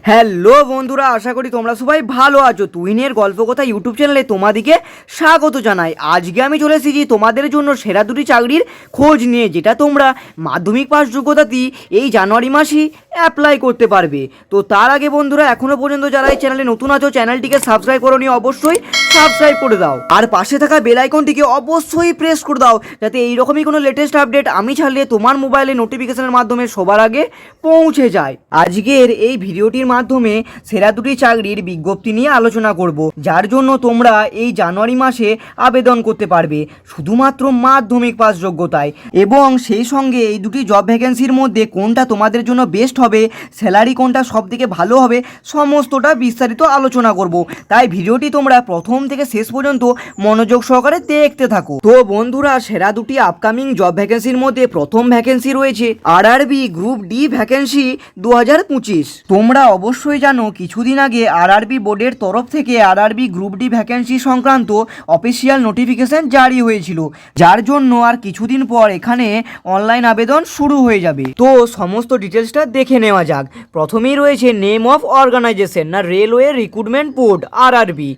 Hello বন্ধুরা, আশা করি তোমরা সবাই ভালো আছো। তুহিনের গল্পকথা ইউটিউব চ্যানেলে তোমাদেরকে স্বাগত জানাই। আজকে আমি চলে এসেছি তোমাদের জন্য সেরা দুটি চাকরির খোঁজ নিয়ে, যেটা তোমরা মাধ্যমিক পাস যোগ্যতাতেই এই জানুয়ারি মাসেই অ্যাপ্লাই করতে পারবে। তো তার আগে বন্ধুরা, এখনও পর্যন্ত যারা এই চ্যানেলে নতুন আছো, চ্যানেলটিকে সাবস্ক্রাইব করোনি, অবশ্যই সাবস্ক্রাইব করে দাও, আর পাশে থাকা বেল আইকনটিকে অবশ্যই প্রেস করে দাও, যাতে এইরকমই কোনো লেটেস্ট আপডেট আমি ছাড়লে তোমার মোবাইলে নোটিফিকেশনের মাধ্যমে সবার আগে পৌঁছে যায়। আজকের এই ভিডিওটির মাধ্যমে সেরা দুটি চাকরির বিজ্ঞপ্তি নিয়ে আলোচনা করব, যার জন্য তোমরা এই জানুয়ারি মাসে আবেদন করতে পারবে শুধুমাত্র মাধ্যমিক পাস যোগ্যতায়। এবং সেই সঙ্গে এই দুটি জব ভ্যাকেন্সির মধ্যে কোনটা তোমাদের জন্য বেস্ট হবে, স্যালারি কোনটা সব থেকে ভালো হবে, সমস্তটা বিস্তারিত আলোচনা করব। তাই ভিডিওটি তোমরা প্রথম থেকে শেষ পর্যন্ত মনোযোগ সহকারে দেখতে থাকো। তো বন্ধুরা, সেরা দুটি আপকামিং জব ভ্যাকেন্সির মধ্যে প্রথম ভ্যাকেন্সি রয়েছে আরআরবি গ্রুপ ডি ভ্যাকেন্সি 2025। তোমরা অবশ্যই জানো, কিছুদিন আগে আরআরবি বোর্ডের তরফ থেকে আরআরবি গ্রুপ ডি ভ্যাকেন্সি সংক্রান্ত অফিসিয়াল নোটিফিকেশন জারি হয়েছিল, যার জন্য আর কিছুদিন পর এখানে অনলাইন আবেদন শুরু হয়ে যাবে। তো সমস্ত ডিটেলসটা দেখে নেওয়া যাক। প্রথমেই রয়েছে নেম অফ অর্গানাইজেশন, না রেলওয়ে রিক্রুটমেন্ট বোর্ড আরআরবি।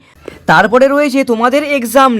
তারপরে রয়েছে তোমাদের এক্সাম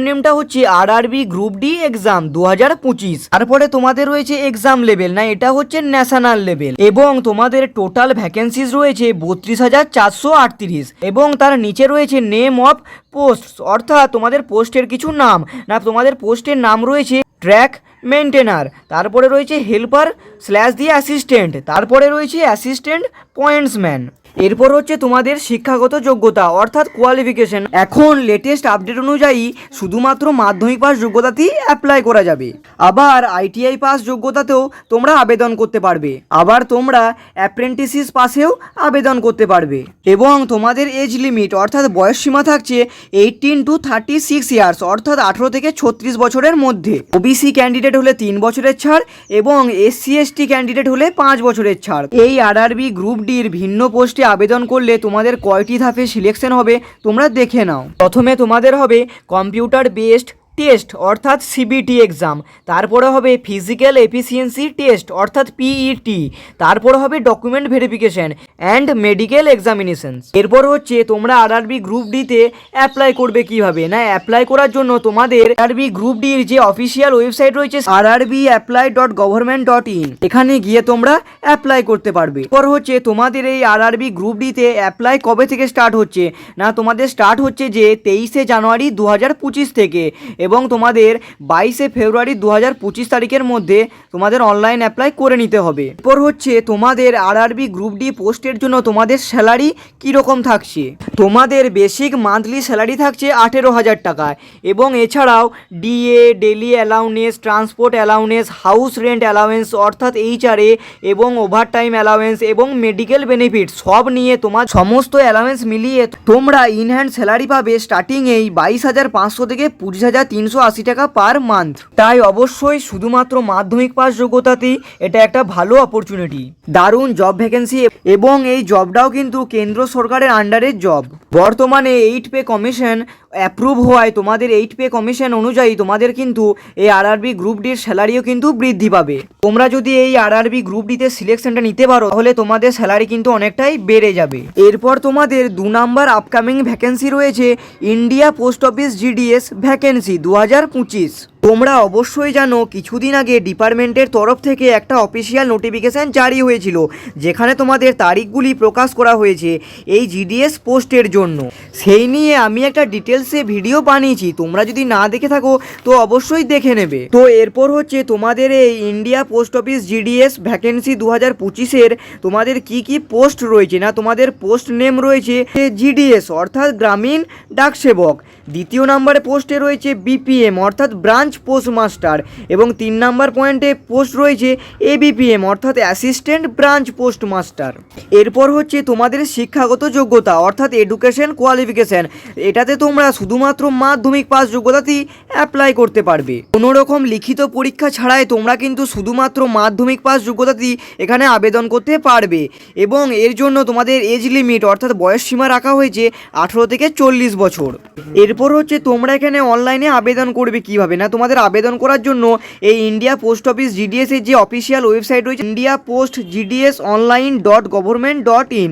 নেমটা হচ্ছে আরআরবি গ্রুপ ডি এক্সাম 2025। তারপরে তোমাদের রয়েছে এক্সাম লেভেল, না এটা হচ্ছে ন্যাশনাল লেভেল। এবং তোমাদের টোটাল ভ্যাকেন্সিজ রয়েছে 32,438। এবং তার নিচে রয়েছে নেম অফ পোস্ট, অর্থাৎ তোমাদের পোস্টের কিছু নাম, না তোমাদের পোস্টের নাম রয়েছে ট্র্যাক মেনটেনার, তারপরে রয়েছে হেল্পার / দি অ্যাসিস্ট্যান্ট, তারপরে রয়েছে অ্যাসিস্ট্যান্ট পয়েন্টসম্যান। এরপর হচ্ছে তোমাদের শিক্ষাগত যোগ্যতা অর্থাৎ কোয়ালিফিকেশন। এখন লেটেস্ট আপডেট অনুযায়ী শুধুমাত্র মাধ্যমিক পাস যোগ্যতাতেই অ্যাপ্লাই করা যাবে। আবার আইটিআই পাস যোগ্যতাতেও তোমরা আবেদন করতে পারবে। আবার তোমরা অ্যাপ্রেন্টিসিস পাসেও আবেদন করতে পারবে। এবং তোমাদের এজ লিমিট অর্থাৎ বয়সসীমা থাকছে 18 to 36 ইয়ার্স, অর্থাৎ 18 থেকে 36 বছরের মধ্যে। ওবিসি ক্যান্ডিডেট হলে 3 বছরের ছাড়, এবং এসসি এসটি ক্যান্ডিডেট হলে 5 বছরের ছাড়। এই আরআরবি গ্রুপ ডির ভিন্ন পোস্টে আবেদন করলে তোমাদের কয়টি ধাপে সিলেকশন হবে তোমরা দেখে নাও। প্রথমে তোমাদের হবে কম্পিউটার বেসড টেস্ট অর্থাৎ সিবিটি এক্সাম, তারপরে হবে ফিজিক্যাল এফিসিয়েন্সি টেস্ট অর্থাৎ পিইটি, তারপরে হবে document verification and medical examinations. এরপর হচ্ছে তোমরা আরআরবি গ্রুপ ডিতে অ্যাপ্লাই করবে কিভাবে, না অ্যাপ্লাই করার জন্য তোমাদের আরআরবি গ্রুপ ডির যে অফিসিয়াল ওয়েবসাইট রয়েছে rrbapply.government.in, এখানে গিয়ে তোমরা অ্যাপ্লাই করতে পারবে। এরপর হচ্ছে তোমাদের এই আরআরবি গ্রুপ ডিতে অ্যাপ্লাই কবে থেকে স্টার্ট হচ্ছে, না তোমাদের স্টার্ট হচ্ছে যে 23শে জানুয়ারি 2025 থেকে, এবং তোমাদের 22শে ফেব্রুয়ারি 2025 তারিখের মধ্যে তোমাদের অনলাইন অ্যাপ্লাই করে নিতে হবে। এরপর হচ্ছে তোমাদের আরআরবি গ্রুপ ডি পোস্টের জন্য তোমাদের স্যালারি কীরকম থাকছে। তোমাদের বেসিক মান্থলি স্যালারি থাকছে 18,000 টাকা, এবং এছাড়াও DA, daily allowance, transport allowance, house rent allowance অর্থাৎ এইচআরএ, এবং ওভারটাইম অ্যালাউন্স এবং মেডিকেল বেনিফিট সব নিয়ে তোমার সমস্ত অ্যালাউন্স মিলিয়ে তোমরা ইন হ্যান্ড স্যালারি পাবে স্টার্টিংয়েই 22,500 থেকে 25,380 টাকা পার মান্থ। তাই অবশ্যই শুধুমাত্র মাধ্যমিক পাস যোগ্যতাতেই এটা একটা ভালো অপরচুনিটি, দারুণ জব ভ্যাকেন্সি। এবং এই জবটাও কিন্তু কেন্দ্র সরকারের আন্ডারের জব। বর্তমানে 8 পে কমিশন অ্যাপ্রুভ হওয়ায় তোমাদের 8 পে কমিশন অনুযায়ী তোমাদের কিন্তু এই আরআরবি গ্রুপ ডির স্যালারিও কিন্তু বৃদ্ধি পাবে। তোমরা যদি এই আরআরবি গ্রুপ ডিতে সিলেকশনটা নিতে পারো, তাহলে তোমাদের স্যালারি কিন্তু অনেকটাই বেড়ে যাবে। এরপর তোমাদের 2 নাম্বার আপকামিং ভ্যাকেন্সি রয়েছে India post office GDS vacancy 2025। তোমরা অবশ্যই জানো, কিছুদিন আগে ডিপার্টমেন্টের তরফ থেকে একটা অফিসিয়াল নোটিফিকেশান জারি হয়েছিল, যেখানে তোমাদের তারিখগুলি প্রকাশ করা হয়েছে এই জিডিএস পোস্টের জন্য। সেই নিয়ে আমি একটা ডিটেলসে ভিডিও বানিয়েছি, তোমরা যদি না দেখে থাকো তো অবশ্যই দেখে নেবে। তো এরপর হচ্ছে তোমাদের এই India post office GDS vacancy 2025-এর তোমাদের কি কি পোস্ট রয়েছে, না তোমাদের পোস্ট নেম রয়েছে জিডিএস অর্থাৎ গ্রামীণ ডাকসেবক। দ্বিতীয় নম্বরে পোস্টে রয়েছে বিপিএম অর্থাৎ ব্রাঞ্চ পোস্টমাস্টার, এবং 3 নাম্বার পয়েন্টে পোস্ট রয়েছে এবিপিএম অর্থাৎ অ্যাসিস্ট্যান্ট ব্রাঞ্চ পোস্টমাস্টার। এরপর হচ্ছে তোমাদের শিক্ষাগত যোগ্যতা অর্থাৎ এডুকেশন কোয়ালিফিকেশন, এটাতে তোমরা শুধুমাত্র মাধ্যমিক পাস যোগ্যতাতেই অ্যাপ্লাই করতে পারবে। কোনো রকম লিখিত পরীক্ষা ছাড়াই তোমরা কিন্তু শুধুমাত্র মাধ্যমিক পাস যোগ্যতাতেই এখানে আবেদন করতে পারবে। এবং এর জন্য তোমাদের এজ লিমিট অর্থাৎ বয়স সীমা রাখা হয়েছে 18 থেকে 40 বছর। এরপর হচ্ছে তোমরা এখানে অনলাইনে আবেদন করবে কিভাবে, না তোমাদের আবেদন করার জন্য এই ইন্ডিয়া পোস্ট অফিস জিডিএস এর যে অফিসিয়াল ওয়েবসাইট রয়েছে IndiaPostGDSOnline.government.in,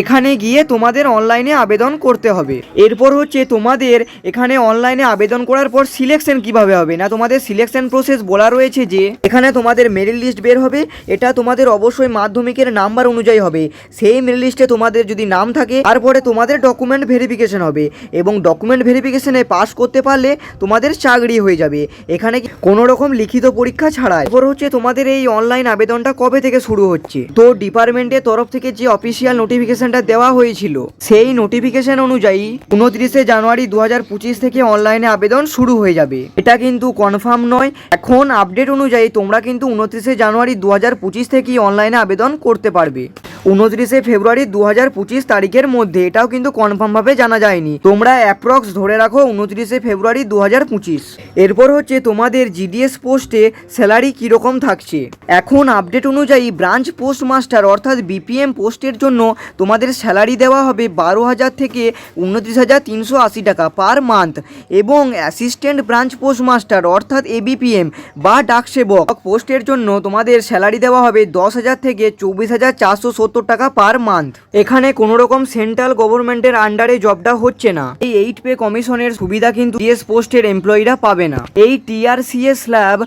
এখানে গিয়ে তোমাদের অনলাইনে আবেদন করতে হবে। এরপর হচ্ছে তোমাদের এখানে অনলাইনে আবেদন করার পর সিলেকশন কিভাবে হবে না, তোমাদের সিলেকশন প্রসেস বলা রয়েছে যে এখানে তোমাদের মেরিট লিস্ট বের হবে। এটা তোমাদের অবশ্যই মাধ্যমিকের নাম্বার অনুযায়ী হবে। সেই মেরিট লিস্টে তোমাদের যদি নাম থাকে তারপরে তোমাদের ডকুমেন্ট ভেরিফিকেশন হবে এবং ডকুমেন্ট ভেরিফিকেশনে পাস করতে পারলে তোমাদের চাকরি হয়ে যাবে, এখানে কোনো রকম লিখিত পরীক্ষা ছাড়াই। এরপর হচ্ছে তোমাদের এই অনলাইন আবেদনটা কবে থেকে শুরু হচ্ছে। তো ডিপার্টমেন্টের তরফ থেকে যে অফিসিয়াল নোটিফিকেশনটা দেওয়া হয়েছিল সেই নোটিফিকেশন অনুযায়ী 29 জানুয়ারি 2025 থেকে অনলাইনে আবেদন শুরু হয়ে যাবে। এটা কিন্তু কনফার্ম নয়, এখন আপডেট অনুযায়ী তোমরা কিন্তু 29 জানুয়ারি 2025 থেকেই অনলাইনে আবেদন করতে পারবে। 29 ফেব্রুয়ারি 2025 তারিখের মধ্যে, এটাও কিন্তু কনফার্মভাবে জানা যায়নি, তোমরা অ্যাপ্রক্স ধরে রাখো 29 ফেব্রুয়ারি 2025। এরপর হচ্ছে তোমাদের জিডিএস পোস্টে স্যালারি কীরকম থাকছে। এখন আপডেট অনুযায়ী ব্রাঞ্চ পোস্ট মাস্টার অর্থাৎ বিপিএম পোস্টের জন্য তোমাদের স্যালারি দেওয়া হবে 12,000 থেকে 29,380 টাকা পার মান্থ এবং অ্যাসিস্ট্যান্ট ব্রাঞ্চ পোস্ট মাস্টার অর্থাৎ এবিপিএম বা ডাকসেবক পোস্টের জন্য তোমাদের স্যালারি দেওয়া হবে 10,000 থেকে 24,470 টাকা পার মান্থ। এখানে কোনো রকম সেন্ট্রাল গভর্নমেন্টের আন্ডারে জবটা হচ্ছে না। এই 8 পে কমিশনের সুবিধা কিন্তু জিএস পোস্টের এমপ্লয়িরা পাবে না। এই টিআরসিএস স্ল্যাব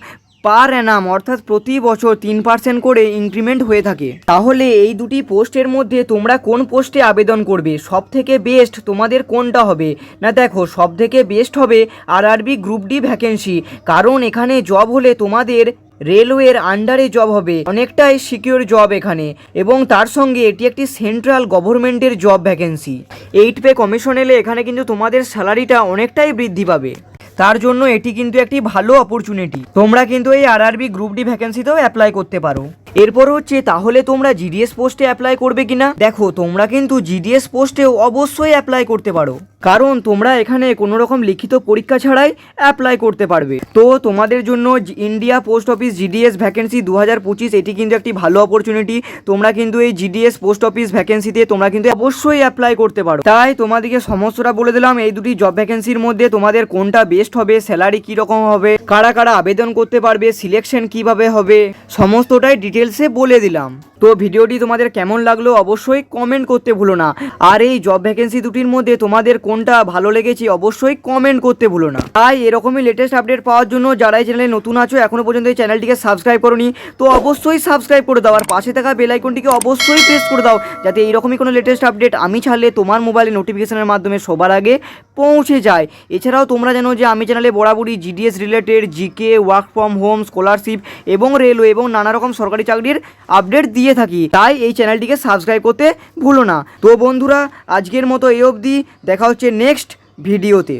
পার অ্যানাম অর্থাৎ প্রতি বছর 3% করে ইনক্রিমেন্ট হয়ে থাকে। তাহলে এই দুটি পোস্টের মধ্যে তোমরা কোন পোস্টে আবেদন করবে, সব থেকে বেস্ট তোমাদের কোনটা হবে না? দেখো, সব থেকে বেস্ট হবে আরআরবি গ্রুপ ডি ভ্যাকেন্সি, কারণ এখানে জব হলে তোমাদের রেলওয়ের আন্ডারে জব হবে, অনেকটাই সিকিউর জব এখানে, এবং তার সঙ্গে এটি একটি সেন্ট্রাল গভর্নমেন্টের জব ভ্যাকেন্সি। 8 পে কমিশন এলে এখানে কিন্তু তোমাদের স্যালারিটা অনেকটাই বৃদ্ধি পাবে, তার জন্য এটি কিন্তু একটি ভালো অপরচুনিটি। তোমরা কিন্তু এই আরআরবি গ্রুপ ডি ভ্যাকেন্সিতেও অ্যাপ্লাই করতে পারো। এরপর হচ্ছে তাহলে তোমরা জিডিএস পোস্টে অ্যাপ্লাই করবে কিনা। দেখো, তোমরা কিন্তু জিডিএস পোস্টেও অবশ্যই অ্যাপ্লাই করতে পারো, কারণ তোমরা এখানে কোনো রকম লিখিত পরীক্ষা ছাড়াই অ্যাপ্লাই করতে পারবে। তো তোমাদের জন্য India post office GDS vacancy 2025 এটি কিন্তু একটি ভালো অপরচুনিটি। তোমরা কিন্তু এই জিডিএস পোস্ট অফিস ভ্যাকেন্সিতে তোমরা কিন্তু অবশ্যই অ্যাপ্লাই করতে পারো। তাই তোমাদেরকে সমস্তটা বলে দিলাম, এই দুটি জব ভ্যাকেন্সির মধ্যে তোমাদের কোনটা বেস্ট হবে, স্যালারি কীরকম হবে, কারা কারা আবেদন করতে পারবে, সিলেকশন কিভাবে হবে, সমস্তটাই ডিটেলসে বলে দিলাম। তো ভিডিওটি তোমাদের কেমন লাগলো অবশ্যই কমেন্ট করতে ভুলো না। আর এই জব ভ্যাকেন্সি দুটির মধ্যে তোমাদের কোনটা ভালো লেগেছে অবশ্যই কমেন্ট করতে ভুলো না। তাই এরকমই লেটেস্ট আপডেট পাওয়ার জন্য যারা এই চ্যানেলে নতুন আছো, এখনো পর্যন্ত এই চ্যানেলটিকে সাবস্ক্রাইব করোনি, তো অবশ্যই সাবস্ক্রাইব করে দাও, আর পাশে থাকা বেল আইকনটিকে অবশ্যই প্রেস করে দাও, যাতে এইরকমই কোনো লেটেস্ট আপডেট আমি ছাড়লে তোমার মোবাইলে নোটিফিকেশনের মাধ্যমে সবার আগে পৌঁছে যায়। এছাড়াও তোমরা জানো যে আমি চ্যানেলে বরাবরই GDS related, GK, work from home, scholarship এবং রেলওয়ে এবং নানা রকম সরকারি চাকরির আপডেট দিয়ে থাকি, তাই এই চ্যানেলটিকে সাবস্ক্রাইব করতে ভুলো না। তো বন্ধুরা, আজকের মতো এই অবধি, দেখা হচ্ছে নেক্সট ভিডিওতে।